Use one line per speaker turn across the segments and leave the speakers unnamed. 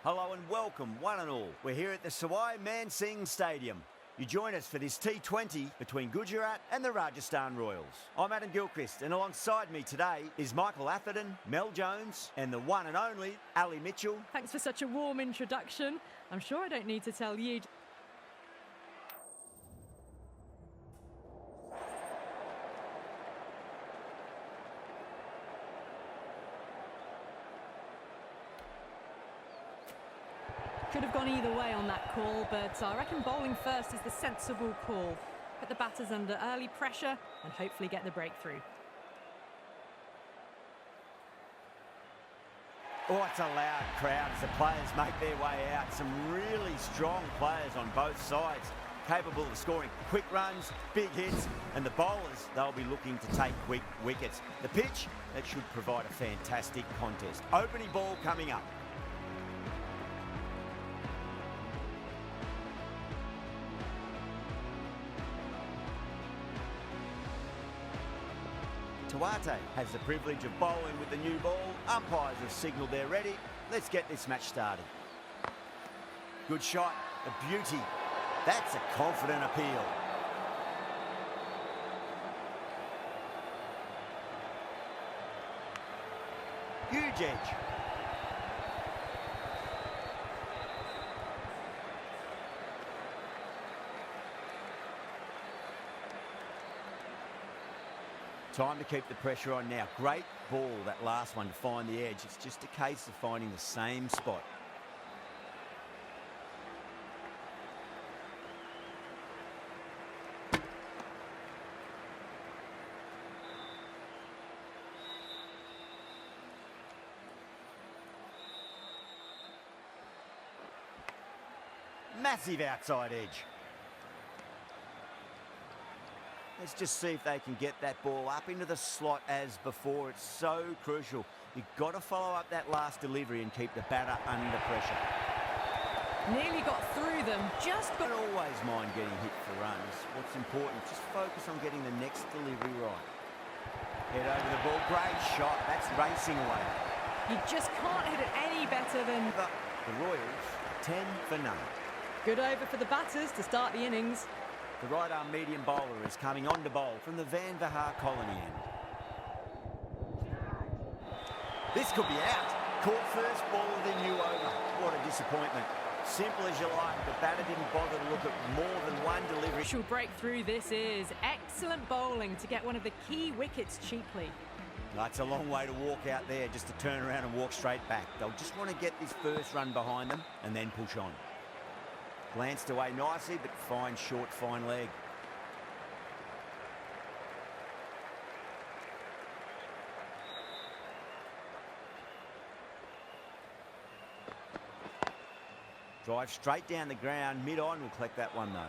Hello and welcome, one and all. We're here at the Sawai Man Singh Stadium. You join us for this T20 between Gujarat and the Rajasthan Royals. I'm Adam Gilchrist, and alongside me today is Michael Atherton, Mel Jones, and the one and only Ali Mitchell.
Thanks for such a warm introduction. I'm sure I don't need to tell you. Could have gone either way on that call, but I reckon bowling first is the sensible call. Put the batters under early pressure and hopefully get the breakthrough.
Oh, it's a loud crowd as the players make their way out. Some really strong players on both sides, capable of scoring quick runs, big hits, and the bowlers, they'll be looking to take quick wickets. The pitch, that should provide a fantastic contest. Opening ball coming up. Tuate has the privilege of bowling with the new ball. Umpires have signalled they're ready. Let's get this match started. Good shot, a beauty. That's a confident appeal. Huge edge. Time to keep the pressure on now. Great ball, that last one, to find the edge. It's just a case of finding the same spot. Massive outside edge. Let's just see if they can get that ball up into the slot as before. It's so crucial. You've got to follow up that last delivery and keep the batter under pressure.
Nearly got through them, just got...
Don't always mind getting hit for runs. What's important, just focus on getting the next delivery right. Head over the ball, great shot. That's racing away.
You just can't hit it any better than...
The Royals, 10 for none.
Good over for the batters to start the innings.
The right-arm medium bowler is coming on to bowl from the Van Vahar colony end. This could be out. Caught first ball of the new over. What a disappointment. Simple as you like. The batter didn't bother to look at more than one delivery.
Crucial breakthrough this is. Excellent bowling to get one of the key wickets cheaply.
That's a long way to walk out there, just to turn around and walk straight back. They'll just want to get this first run behind them and then push on. Glanced away nicely, but fine short, fine leg. Drive straight down the ground, mid-on. We'll collect that one, though.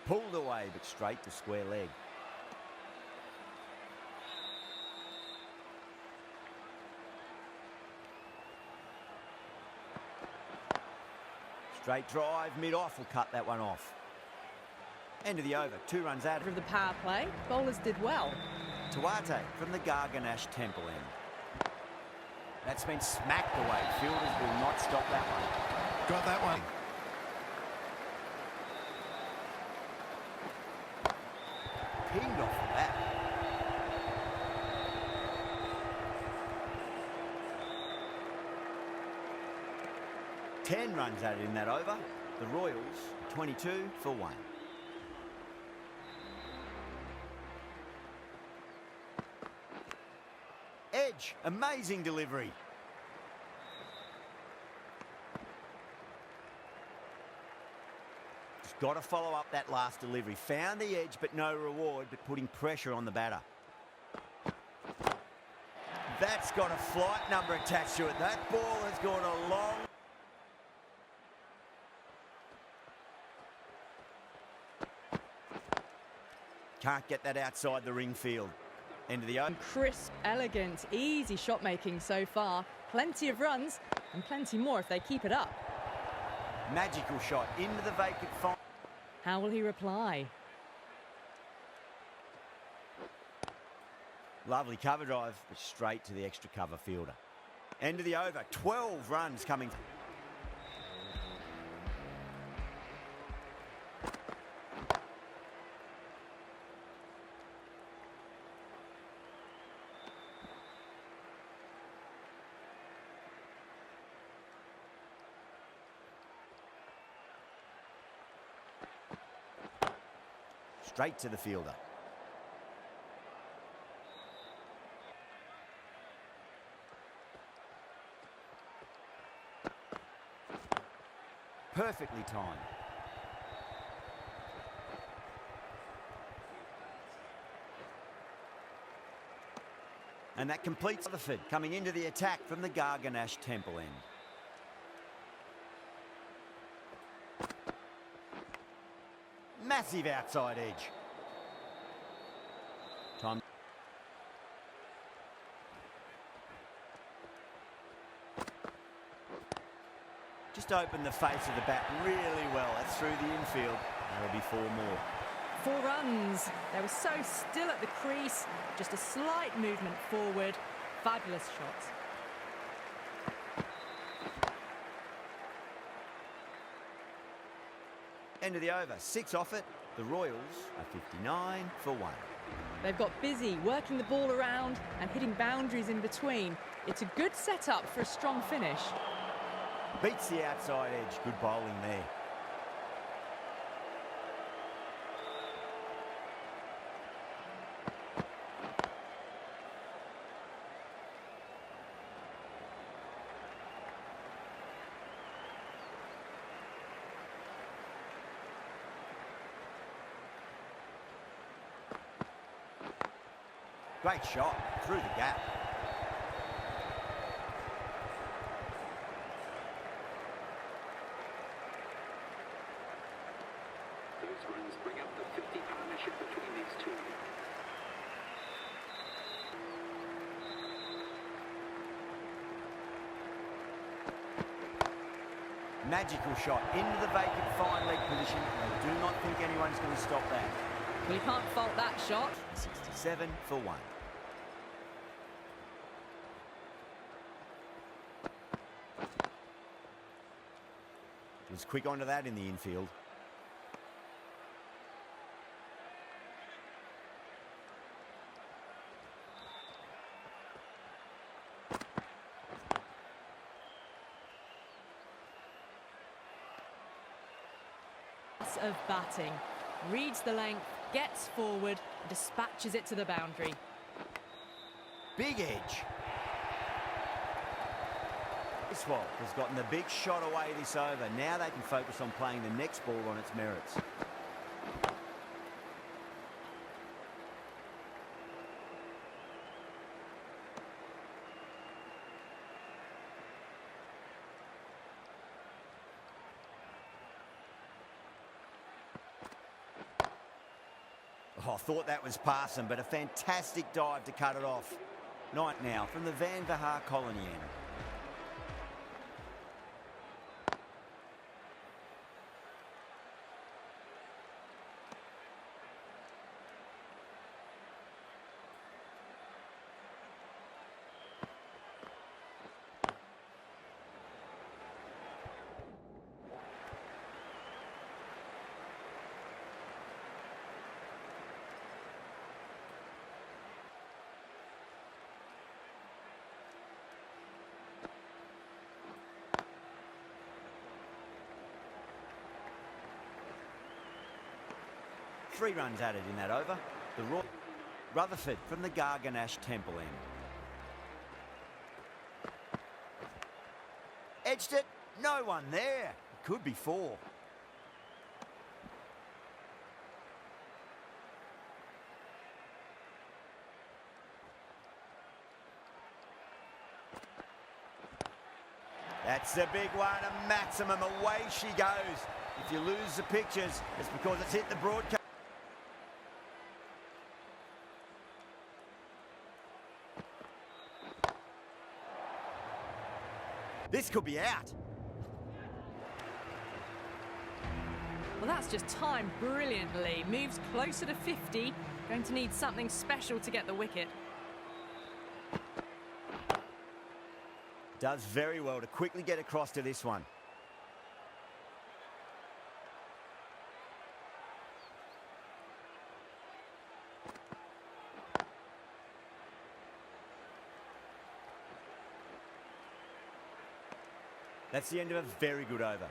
Pulled away, but straight to square leg. Straight drive, mid-off, will cut that one off. End of the over, 2 runs out.
From the power play, bowlers did well.
Tuate from the Garganash Temple end. That's been smacked away. Fielders will not stop that one.
Got that one.
Pinged off of that. Ten runs added in that over. The Royals, 22 for 1. Edge, amazing delivery. Got to follow up that last delivery. Found the edge, but no reward, but putting pressure on the batter. That's got a flight number attached to it. That ball has gone a long... Can't get that outside the ring field. End of the over.
Crisp, elegant, easy shot making so far. Plenty of runs and plenty more if they keep it up.
Magical shot into the vacant fine.
How will he reply?
Lovely cover drive, but straight to the extra cover fielder. End of the over. 12 runs coming. Straight to the fielder. Perfectly timed. And that completes Rutherford coming into the attack from the Garganash Temple end. Massive outside edge. Time. Just opened the face of the bat really well. That's through the infield. That'll be 4 more.
4 runs. They were so still at the crease. Just a slight movement forward. Fabulous shot.
End of the over. 6 off it. The Royals are 59 for 1.
They've got busy working the ball around and hitting boundaries in between. It's a good setup for a strong finish.
Beats the outside edge. Good bowling there. Great shot through the gap.
Those runs bring up the 50 partnership between these two.
Magical shot into the vacant fine leg position. I do not think anyone's going to stop that.
Well, you can't fault that shot.
67 for 1. Was quick onto that in the infield.
Of batting. Reads the length, gets forward, and dispatches it to the boundary.
Big edge. Swap has gotten the big shot away this over. Now they can focus on playing the next ball on its merits. Oh, I thought that was passing, but a fantastic dive to cut it off. Night now from the Van Vahar colony end. Three runs added in that over. The Rutherford from the Garganash Temple end. Edged it. No one there. It could be 4. That's a big one, a maximum. Away she goes. If you lose the pictures, it's because it's hit the broadcast. This could be out.
Well, that's just timed brilliantly. Moves closer to 50. Going to need something special to get the wicket.
Does very well to quickly get across to this one. That's the end of a very good over.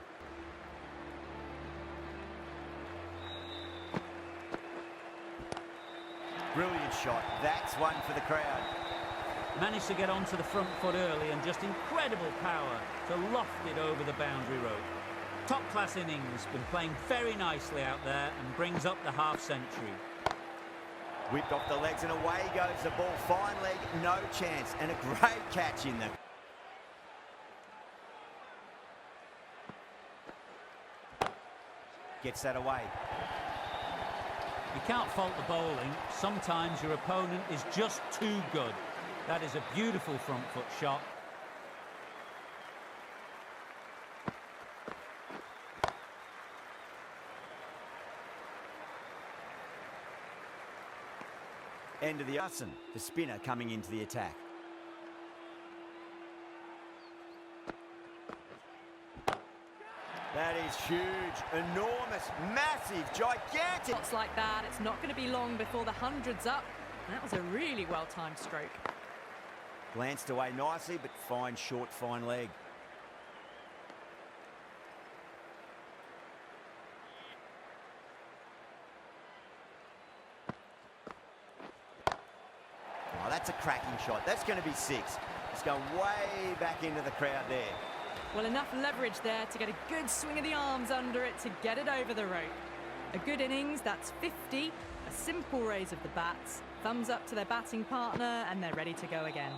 Brilliant shot. That's one for the crowd.
Managed to get onto the front foot early and just incredible power to loft it over the boundary rope. Top-class innings, been playing very nicely out there and brings up the half-century.
Whipped off the legs and away goes the ball. Fine leg, no chance. And a great catch in there. Gets that away.
You can't fault the bowling. Sometimes your opponent is just too good. That is a beautiful front foot shot.
End of the Hudson, the spinner coming into the attack. That is huge, enormous, massive, gigantic.
Shots like that, it's not going to be long before the 100's up. That was a really well-timed stroke.
Glanced away nicely, but fine short, fine leg. Oh, that's a cracking shot. That's going to be 6. It's going way back into the crowd there.
Well, enough leverage there to get a good swing of the arms under it to get it over the rope. A good innings, that's 50. A simple raise of the bats. Thumbs up to their batting partner, and they're ready to go again.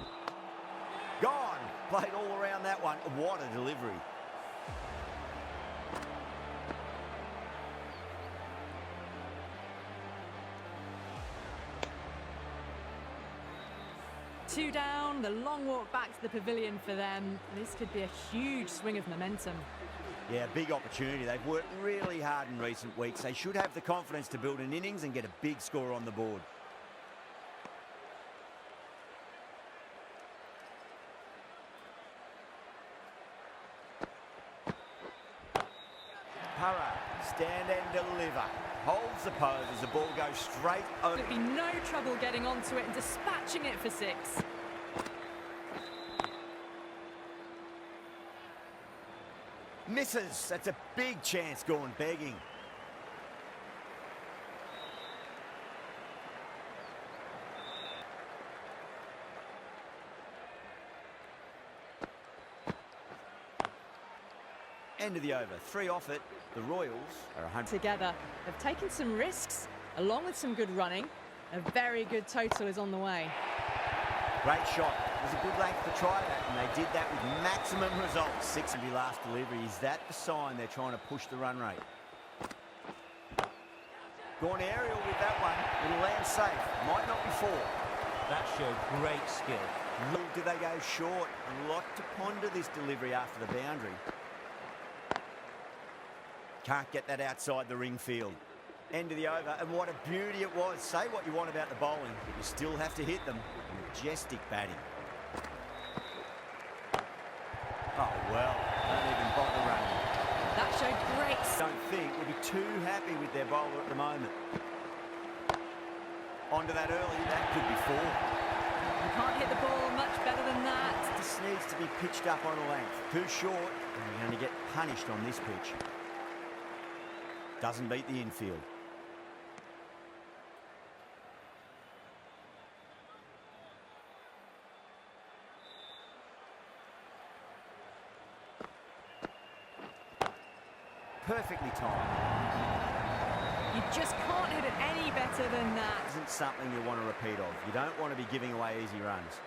Gone! Played all around that one. What a delivery.
Two down, the long walk back to the pavilion for them. This could be a huge swing of momentum.
Yeah, big opportunity. They've worked really hard in recent weeks. They should have the confidence to build an innings and get a big score on the board. Para, stand and deliver. Holds the pose as the ball goes straight over.
There'd be no trouble getting onto it and dispatching it for 6.
Misses. That's a big chance going begging. End of the over. 3 off it. The Royals are 100.
Together, they've taken some risks, along with some good running. A very good total is on the way.
Great shot. It was a good length to try that, and they did that with maximum results. 6 of your last delivery. Is that the sign they're trying to push the run rate? Gone aerial with that one. It'll land safe. Might not be 4.
That showed great skill.
Did they go short? A lot to ponder this delivery after the boundary. Can't get that outside the ring field. End of the over, and what a beauty it was. Say what you want about the bowling, but you still have to hit them. Majestic batting. Oh, well, don't even bother running.
That showed great.
Don't think we'll be too happy with their bowler at the moment. Onto that early, that could be 4.
You can't hit the ball much better than that.
This needs to be pitched up on a length. Too short, and you're going to get punished on this pitch. Doesn't beat the infield. Perfectly timed.
You just can't hit it any better than that.
Isn't something you want to repeat of. You don't want to be giving away easy runs.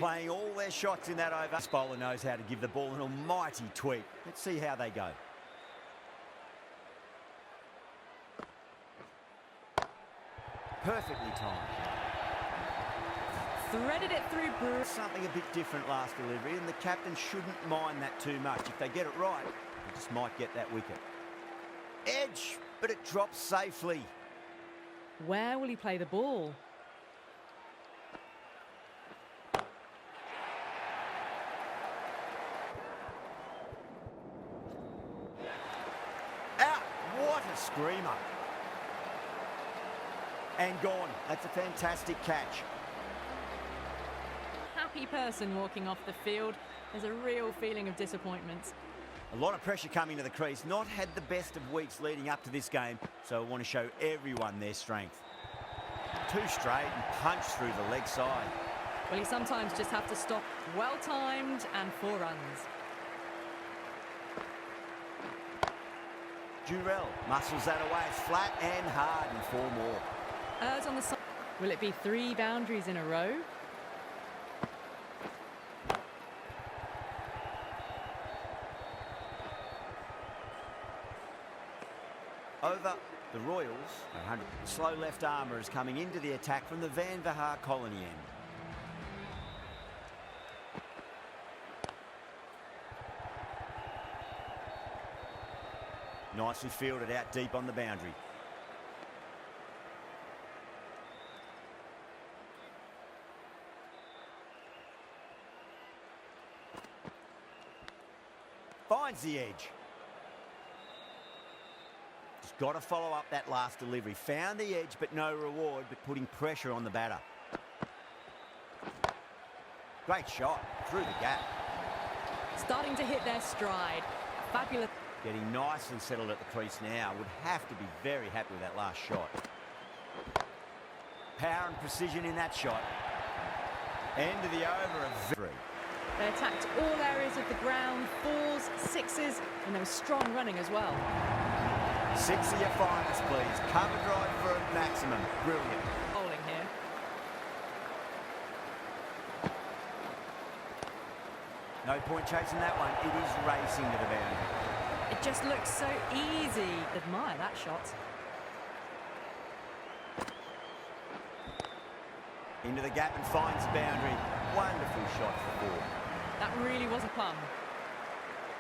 playing all their shots in that over. This bowler knows how to give the ball an almighty tweak. Let's see how they go. Perfectly timed.
Threaded it through Brewer.
Something a bit different last delivery, and the captain shouldn't mind that too much. If they get it right, they just might get that wicket. Edge, but it drops safely.
Where will he play the ball?
Out! What a screamer. And gone. That's a fantastic catch.
Happy person walking off the field. There's a real feeling of disappointment.
A lot of pressure coming to the crease. Not had the best of weeks leading up to this game, so I want to show everyone their strength. Two straight and punch through the leg side.
Well, you sometimes just have to stop. Well timed and 4 runs.
Durrell muscles that away. It's flat and hard, and 4 more.
Errs on the side. Will it be 3 boundaries in a row?
Over the Royals. 100. Slow left armour is coming into the attack from the Van Vahar colony end. Nicely fielded out deep on the boundary. Finds the edge. Just got to follow up that last delivery. Found the edge, but no reward, but putting pressure on the batter. Great shot through the gap.
Starting to hit their stride. Fabulous.
Getting nice and settled at the crease now. Would have to be very happy with that last shot. Power and precision in that shot. End of the over of victory.
They attacked all areas of the ground, 4s, 6s, and there was strong running as well.
6 of your finest, please. Cover drive for a maximum. Brilliant.
Bowling here.
No point chasing that one. It is racing to the boundary.
It just looks so easy. Admire that shot.
Into the gap and finds the boundary. Wonderful shot for 4.
That really was a plum.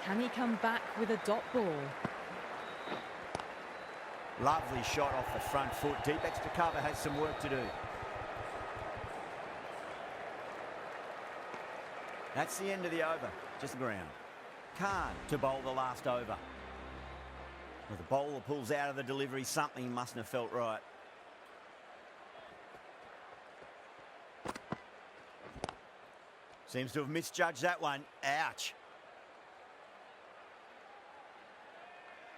Can he come back with a dot ball?
Lovely shot off the front foot. Deep extra cover has some work to do. That's the end of the over. Just the ground. Khan to bowl the last over. Well, the bowler pulls out of the delivery. Something mustn't have felt right. Seems to have misjudged that one. Ouch.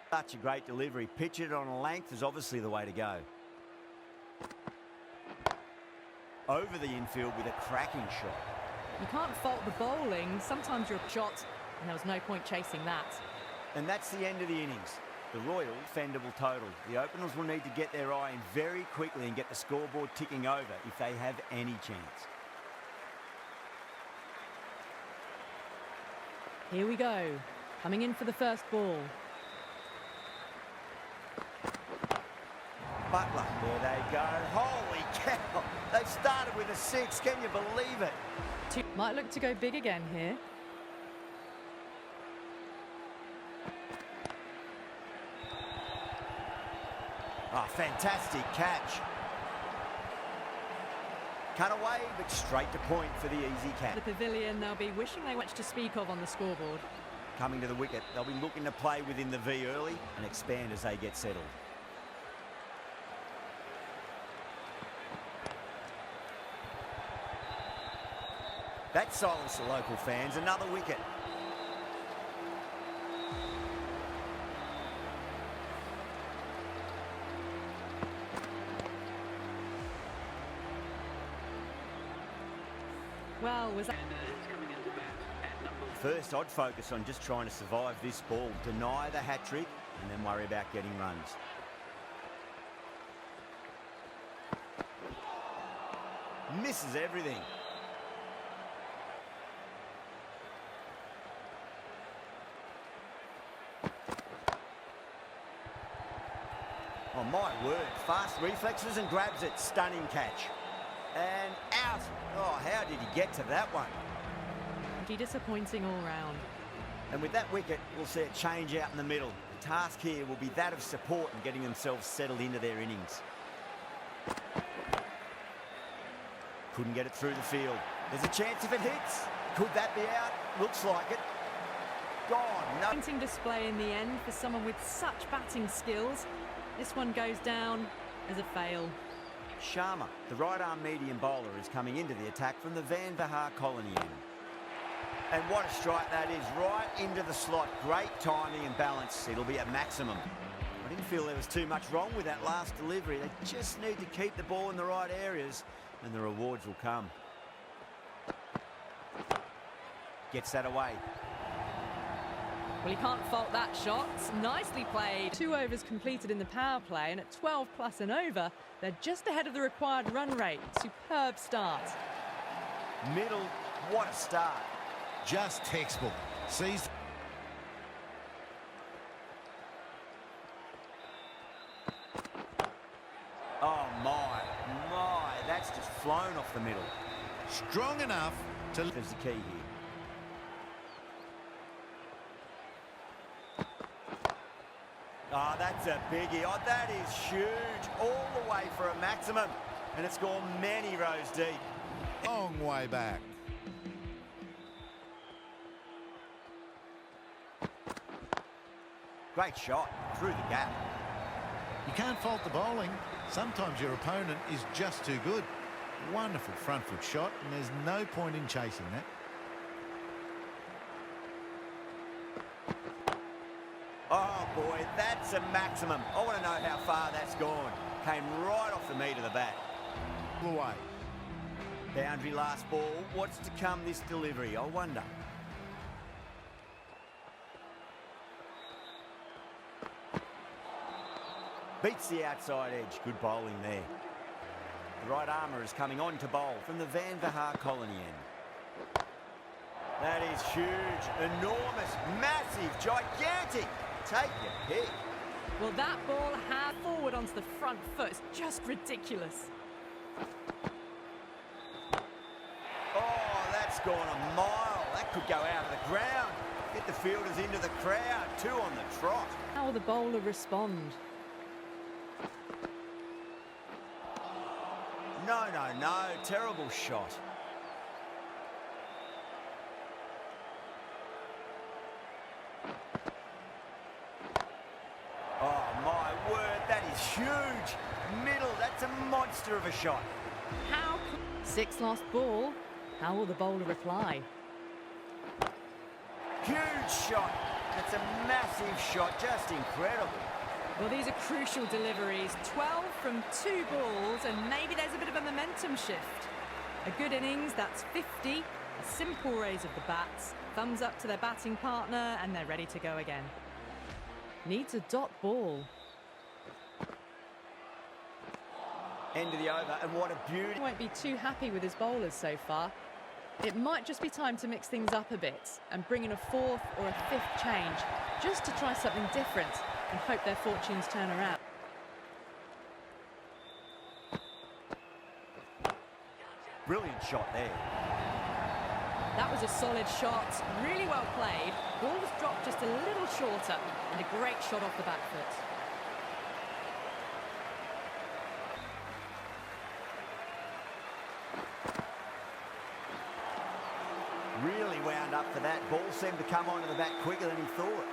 Such a great delivery. Pitch it on a length is obviously the way to go. Over the infield with a cracking shot.
You can't fault the bowling. Sometimes you're shot, and there was no point chasing that.
And that's the end of the innings. The Royals, defendable total. The openers will need to get their eye in very quickly and get the scoreboard ticking over if they have any chance.
Here we go. Coming in for the first ball.
Butler, there they go. Holy cow! They've started with a 6. Can you believe it?
Might look to go big again here.
Oh, fantastic catch. Cut away, but straight to point for the easy catch.
The pavilion, they'll be wishing they much to speak of on the scoreboard.
Coming to the wicket, they'll be looking to play within the V early and expand as they get settled. That silenced the local fans. Another wicket.
Well, was that...
First, I'd focus on just trying to survive this ball, deny the hat-trick, and then worry about getting runs. Misses everything. Oh, my word. Fast reflexes and grabs it. Stunning catch. And out. Oh, how did he get to that one?
Pretty disappointing all round.
And with that wicket, we'll see a change out in the middle. The task here will be that of support and getting themselves settled into their innings. Couldn't get it through the field. There's a chance if it hits. Could that be out? Looks like it. Gone. No.
Disappointing display in the end for someone with such batting skills. This one goes down as a fail.
Sharma, the right-arm medium bowler, is coming into the attack from the Van Vahar colony end. And what a strike that is, right into the slot. Great timing and balance. It'll be at maximum. I didn't feel there was too much wrong with that last delivery. They just need to keep the ball in the right areas and the rewards will come. Gets that away.
Well, you can't fault that shot. Nicely played. 2 overs completed in the power play, and at 12 plus and over, they're just ahead of the required run rate. Superb start.
Middle, what a start.
Just textbook. Sees.
Oh, my. That's just flown off the middle.
Strong enough to.
There's the key here. Oh, that's a biggie. Oh, that is huge. All the way for a maximum. And it's gone many rows deep.
Long way back.
Great shot. Through the gap.
You can't fault the bowling. Sometimes your opponent is just too good. Wonderful front foot shot, and there's no point in chasing that.
Oh, boy, that's a maximum. I want to know how far that's gone. Came right off the meat of the bat.
Away.
Boundary last ball. What's to come this delivery? I wonder. Beats the outside edge. Good bowling there. The right armour is coming on to bowl from the Van Vahar colony end. That is huge, enormous, massive, gigantic. Take your pick.
Well, that ball had forward onto the front foot. It's just ridiculous.
Oh, that's gone a mile. That could go out of the ground. Get the fielders into the crowd. 2 on the trot.
How will the bowler respond?
No. Terrible shot. Oh, my word. That is huge. Middle. That's a monster of a shot.
How? 6 lost ball. How will the bowler reply?
Huge shot. That's a massive shot. Just incredible.
Well, these are crucial deliveries. 12 from 2 balls, and maybe there's a bit of a momentum shift. A good innings, that's 50. A simple raise of the bats. Thumbs up to their batting partner, and they're ready to go again. Needs a dot ball.
End of the over, and what a beauty.
He won't be too happy with his bowlers so far. It might just be time to mix things up a bit and bring in a 4th or a 5th change, just to try something different and hope their fortunes turn around.
Brilliant shot there.
That was a solid shot, really well played. Ball was dropped just a little shorter, and a great shot off the back foot.
Really wound up for that. Ball seemed to come onto the bat quicker than he thought.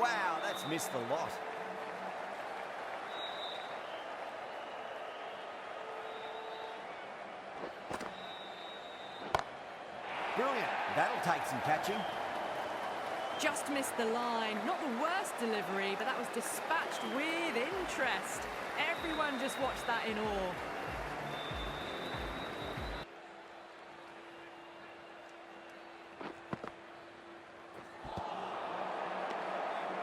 Wow, that's missed the lot. Brilliant. That'll take some catching.
Just missed the line. Not the worst delivery, but that was dispatched with interest. Everyone just watched that in awe.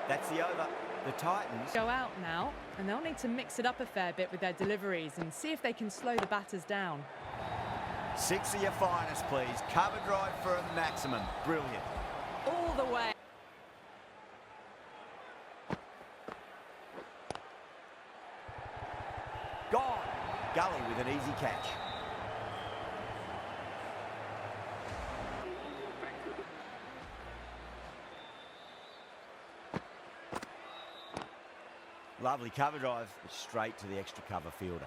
That's the over. The Titans
Go out now, and they'll need to mix it up a fair bit with their deliveries and see if they can slow the batters down.
6 of your finest, please. Cover drive for a maximum. Brilliant.
All the way.
Gone. Gully with an easy catch. Lovely cover drive, straight to the extra cover fielder.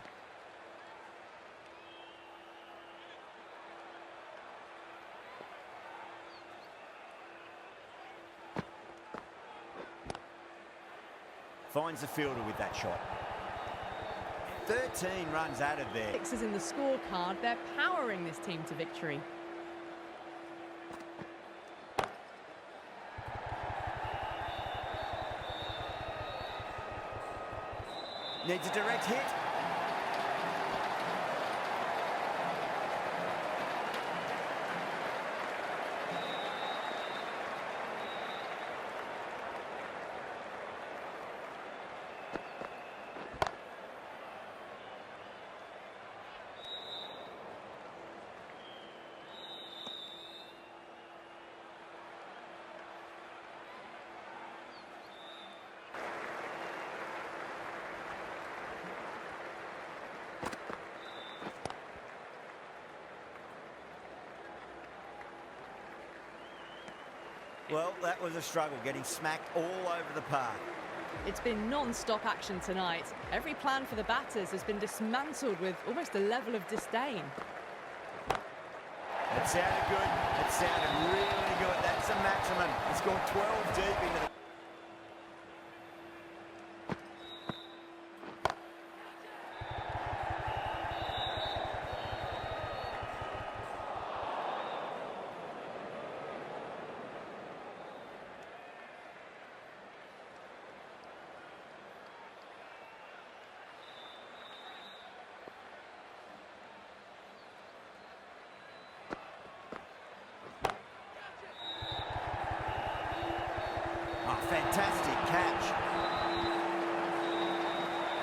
Finds the fielder with that shot. 13 runs added there.
Sixes in the scorecard, they're powering this team to victory.
Needs a direct hit. Well, that was a struggle, getting smacked all over the park.
It's been non-stop action tonight. Every plan for the batters has been dismantled with almost a level of disdain.
It sounded good. It sounded really good. That's a maximum. He scored 12 deep into the... Fantastic catch.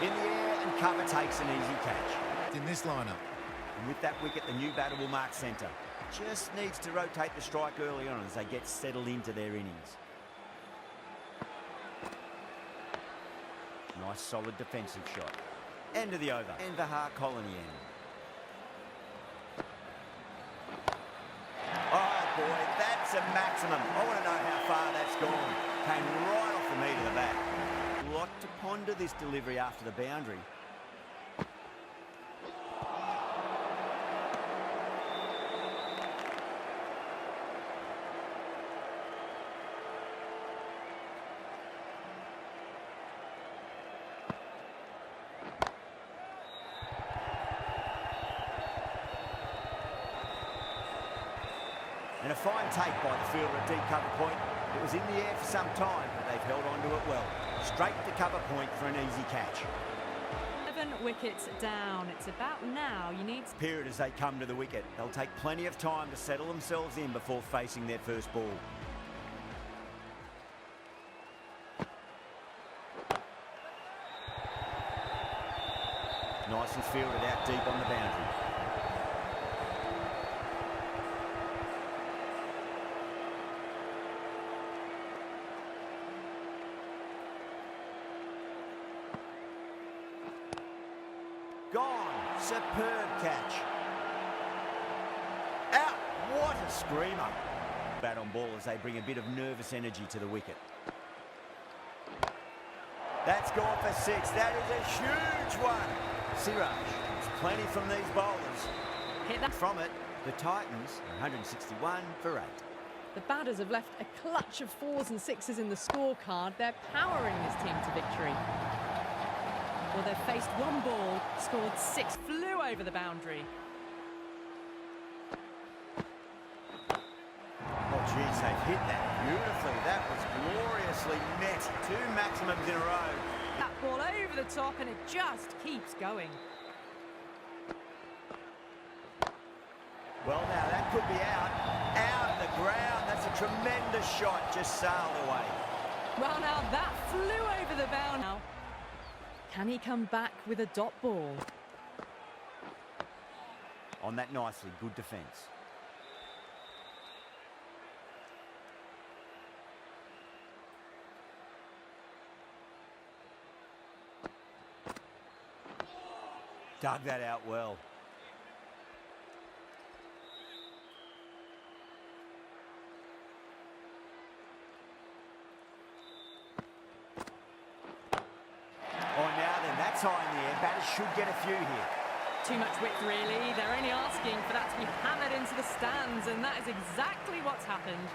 In the air and cover takes an easy catch.
In this lineup.
And with that wicket, the new batter will mark centre. Just needs to rotate the strike early on as they get settled into their innings. Nice solid defensive shot. End of the over. And the Har Colony end. Oh boy, that's a maximum. I want to know how far that's gone. Came right off the meat of the bat. A lot to ponder this delivery after the boundary. And a fine take by the fielder at deep cover point. It was in the air for some time, but they've held on to it well. Straight to cover point for an easy catch.
7 wickets down. It's about now. You need...
Period as they come to the wicket. They'll take plenty of time to settle themselves in before facing their first ball. Nicely fielded out deep on the boundary. Gone. Superb catch. Out. What a screamer. Bat on ball as they bring a bit of nervous energy to the wicket. That's gone for 6. That is a huge one. Siraj. There's plenty from these bowlers.
Hit that.
From it, the Titans, 161 for 8.
The batters have left a clutch of 4s and 6s in the scorecard. They're powering this team to victory. Well, they've faced one ball, scored 6, flew over the boundary.
Oh, geez, they've hit that beautifully. That was gloriously met. 2 maximums in a row.
That ball over the top, and it just keeps going.
Well, now, that could be out. Out of the ground. That's a tremendous shot. Just sailed away.
Well, now, that flew over the boundary. Now, can he come back with a dot ball?
on that nicely. Good defence. Dug that out well. Oh, now then, that's high in the air. Batters should get a few here.
Too much width, really. They're only asking for that to be hammered into the stands, and that is exactly what's happened.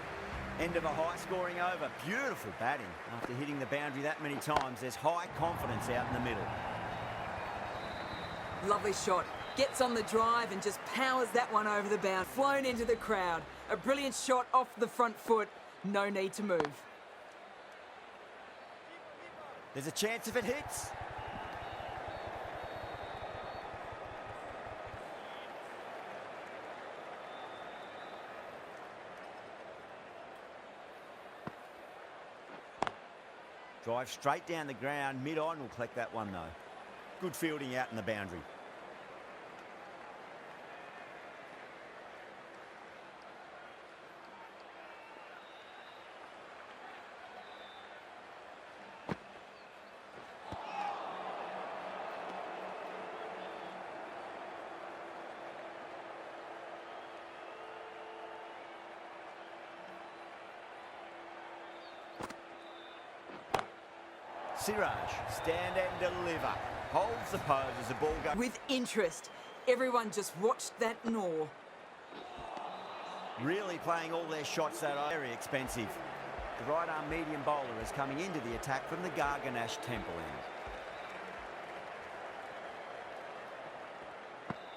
End of a high-scoring over. Beautiful batting. After hitting the boundary that many times, there's high confidence out in the middle.
Lovely shot. Gets on the drive and just powers that one over the bound. Flown into the crowd. A brilliant shot off the front foot. No need to move.
There's a chance if it hits. Drive straight down the ground. Mid-on will collect that one, though. Good fielding out in the boundary. Siraj, stand and deliver. Holds the pose as the ball goes.
With interest. Everyone just watched that gnaw.
Really playing all their shots that are very expensive. The right arm medium bowler is coming into the attack from the Garganash Temple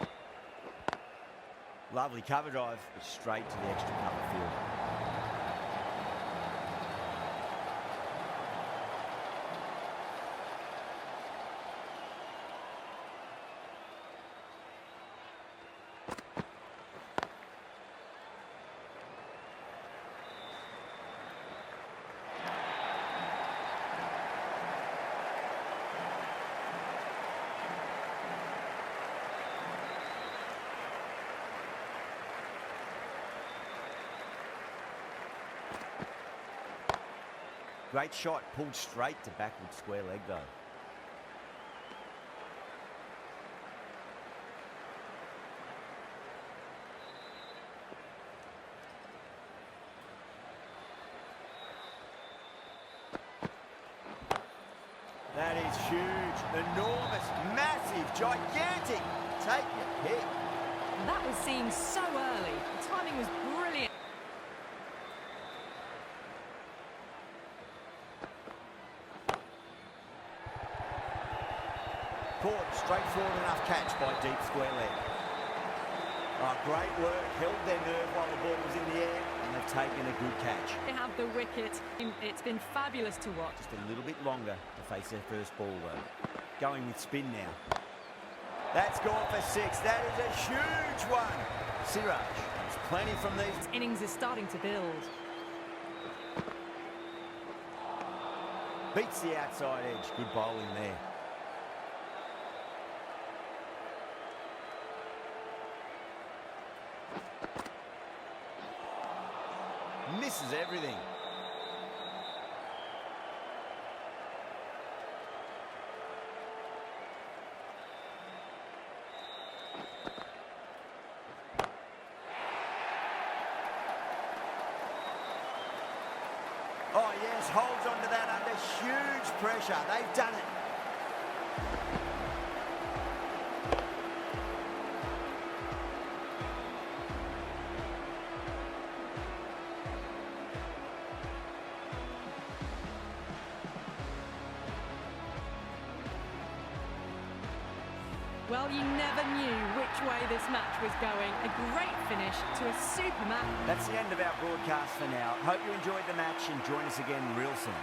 end. Lovely cover drive, but straight to the extra cover field. Great shot, pulled straight to backward square leg though. That is huge, enormous, massive, gigantic. Take your pick.
That was seen so early. The timing was brilliant.
Caught, straightforward enough catch by deep square leg. Oh, great work, held their nerve while the ball was in the air, and they've taken a good catch.
They have the wicket. It's been fabulous to watch.
Just a little bit longer to face their first ball though. Going with spin now. That's gone for 6. That is a huge one. Siraj, there's plenty from these.
Innings is starting to build.
Beats the outside edge. Good bowling there. Misses everything. Oh yes, holds on to that under huge pressure. They've done it.
Well, you never knew which way this match was going. A great finish to a super match.
That's the end of our broadcast for now. Hope you enjoyed the match and join us again real soon.